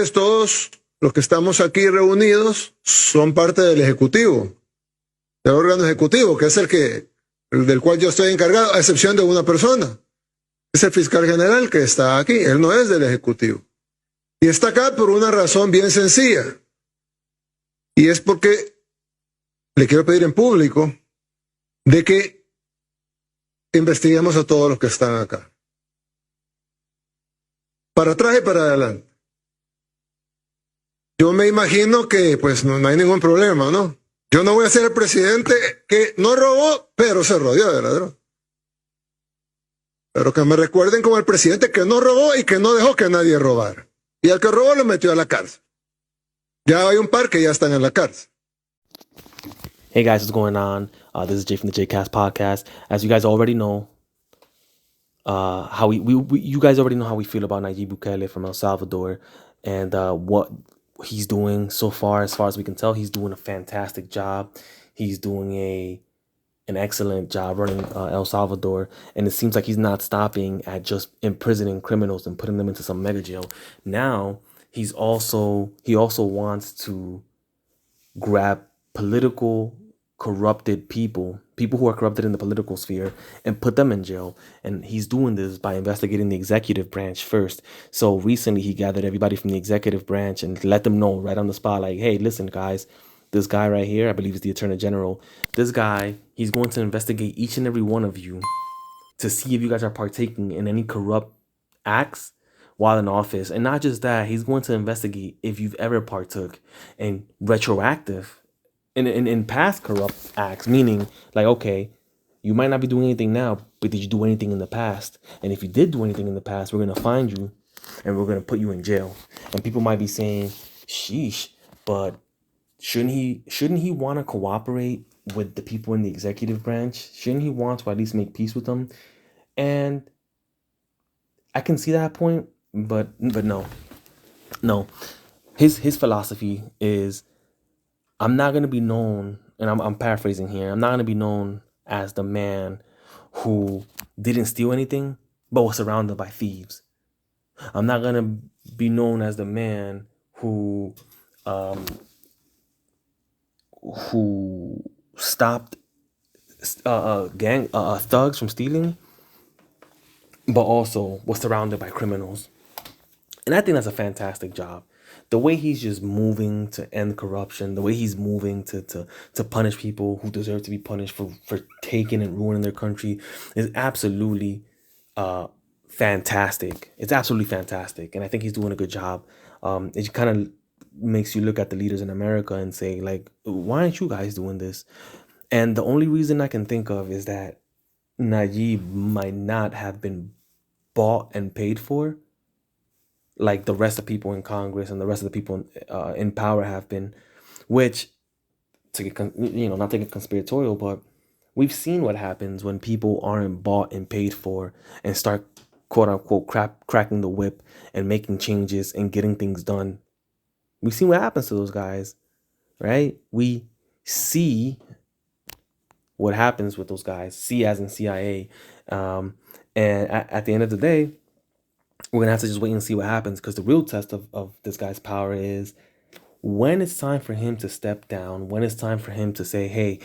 ustedes todos los que estamos aquí reunidos son parte del Ejecutivo, del órgano ejecutivo, que es el del cual yo estoy encargado, a excepción de una persona. Es el fiscal general que está aquí, él no es del Ejecutivo. Y está acá por una razón bien sencilla. Y es porque le quiero pedir en público de que investiguemos a todos los que están acá. Para atrás y para adelante. Yo me imagino que pues no hay ningún problema, ¿no? Yo no voy a ser el presidente que no robó, pero se rodeó de ladrón. Pero que me recuerden como el presidente que no robó y que no dejó que nadie robara. Y al que robó lo metió a la cárcel. Ya hay un par que ya están en la cárcel. Hey guys, what's going on? This is Jay from the JCast podcast. As you guys already know, you guys already know how we feel about Nayib Bukele from El Salvador, and what he's doing so far. As far as we can tell, he's doing a fantastic job. He's doing an excellent job running El Salvador, and it seems like he's not stopping at just imprisoning criminals and putting them into some mega jail. Now he also wants to grab political corrupted people who are corrupted in the political sphere, and put them in jail. And he's doing this by investigating the executive branch first. So recently he gathered everybody from the executive branch and let them know right on the spot, like, hey, listen guys, this guy right here, I believe is the Attorney General, this guy, he's going to investigate each and every one of you to see if you guys are partaking in any corrupt acts while in office. And not just that, he's going to investigate if you've ever partook in retroactive in past corrupt acts, meaning like, okay, you might not be doing anything now, but did you do anything in the past? And if you did do anything in the past, we're going to find you and we're going to put you in jail. And people might be saying, sheesh, but shouldn't he want to cooperate with the people in the executive branch? Shouldn't he want to at least make peace with them? And I can see that point, but no. His philosophy is, I'm not going to be known, and I'm paraphrasing here, I'm not going to be known as the man who didn't steal anything, but was surrounded by thieves. I'm not going to be known as the man who stopped gang thugs from stealing, but also was surrounded by criminals. And I think that's a fantastic job. The way he's just moving to end corruption, the way he's moving to punish people who deserve to be punished for taking and ruining their country is absolutely fantastic. It's absolutely fantastic. And I think he's doing a good job. It kind of makes you look at the leaders in America and say, like, why aren't you guys doing this? And the only reason I can think of is that Nayib might not have been bought and paid for like the rest of people in Congress and the rest of the people in power have been, which, to get not to get conspiratorial, but we've seen what happens when people aren't bought and paid for and start, quote unquote, cracking the whip and making changes and getting things done. We've seen what happens to those guys, right? We see what happens with those guys, C as in CIA. And at the end of the day, we're going to have to just wait and see what happens, because the real test of this guy's power is when it's time for him to step down, when it's time for him to say, hey,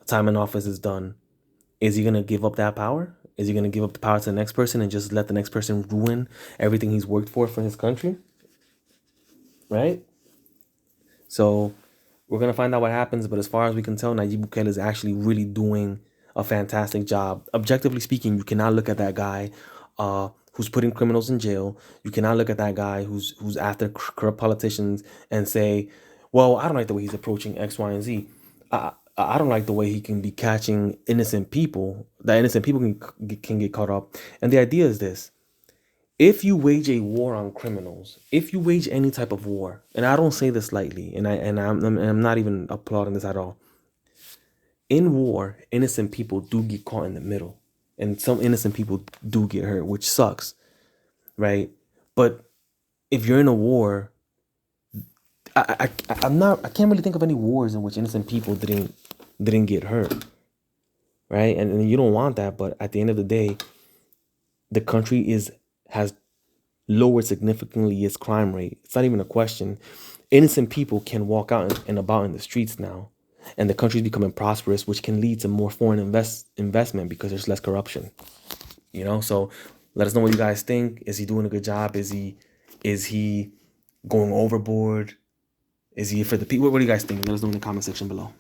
time in office is done. Is he going to give up that power? Is he going to give up the power to the next person and just let the next person ruin everything he's worked for his country? Right? So we're going to find out what happens. But as far as we can tell, Nayib Bukele is actually really doing a fantastic job. Objectively speaking, you cannot look at that guy who's putting criminals in jail. You cannot look at that guy who's after corrupt politicians and say, well, I don't like the way he's approaching X, Y, and Z. I don't like the way he can be catching innocent people. That innocent people can get caught up. And the idea is this. If you wage a war on criminals, if you wage any type of war, and I don't say this lightly, and I'm not even applauding this at all. In war, innocent people do get caught in the middle. And some innocent people do get hurt, which sucks, right? But if you're in a war, I can't really think of any wars in which innocent people didn't get hurt, right? And you don't want that, but at the end of the day, the country has lowered significantly its crime rate. It's not even a question. Innocent people can walk out and about in the streets now, and the country's becoming prosperous, which can lead to more foreign investment because there's less corruption. So let us know what you guys think. Is he doing a good job? Is he going overboard? Is he for the people? What do you guys think? Let us know in the comment section below.